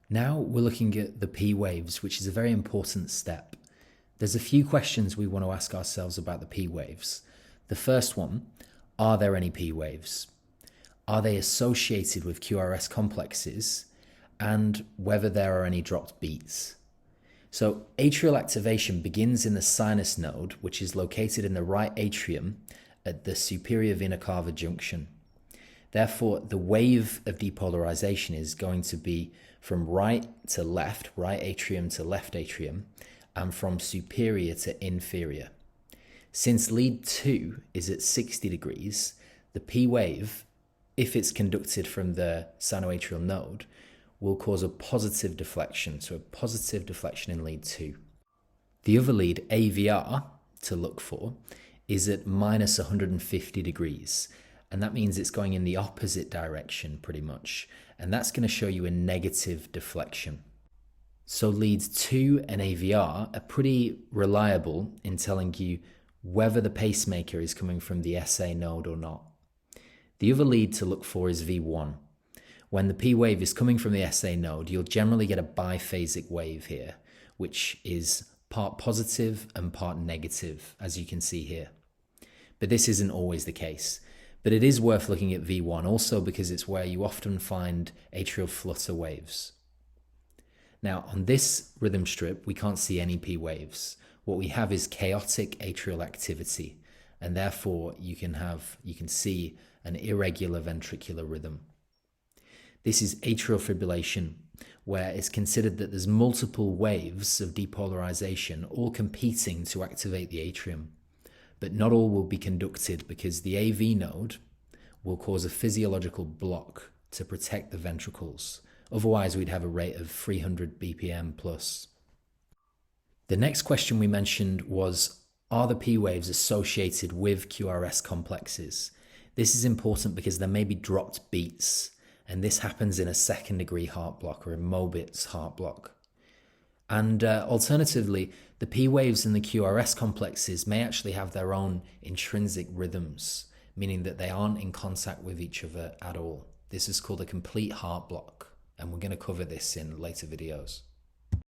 Now we're looking at the P waves, which is a very important step. There's a few questions we want to ask ourselves about the P waves. The first one, are there any P waves? Are they associated with QRS complexes? And whether there are any dropped beats. So atrial activation begins in the sinus node, which is located in the right atrium at the superior vena cava junction. Therefore, the wave of depolarization is going to be from right to left, right atrium to left atrium, and from superior to inferior. Since lead 2 is at 60 degrees, the P wave, if it's conducted from the sinoatrial node, will cause a positive deflection, so a positive deflection in lead 2. The other lead, AVR, to look for, is at minus 150 degrees, and that means it's going in the opposite direction pretty much, and that's going to show you a negative deflection. So leads 2 and AVR are pretty reliable in telling you whether the pacemaker is coming from the SA node or not. The other lead to look for is V1. When the P wave is coming from the SA node, you'll generally get a biphasic wave here, which is part positive and part negative, as you can see here. But this isn't always the case. But it is worth looking at V1 also because it's where you often find atrial flutter waves. Now, on this rhythm strip, we can't see any P waves. What we have is chaotic atrial activity, and therefore you can see an irregular ventricular rhythm. This is atrial fibrillation, where it's considered that there's multiple waves of depolarization all competing to activate the atrium. But not all will be conducted because the AV node will cause a physiological block to protect the ventricles. Otherwise, we'd have a rate of 300 BPM plus. The next question we mentioned was, are the P waves associated with QRS complexes? This is important because there may be dropped beats, and this happens in a second-degree heart block or a Mobitz heart block. And alternatively, the P waves and the QRS complexes may actually have their own intrinsic rhythms, meaning that they aren't in contact with each other at all. This is called a complete heart block, and we're going to cover this in later videos.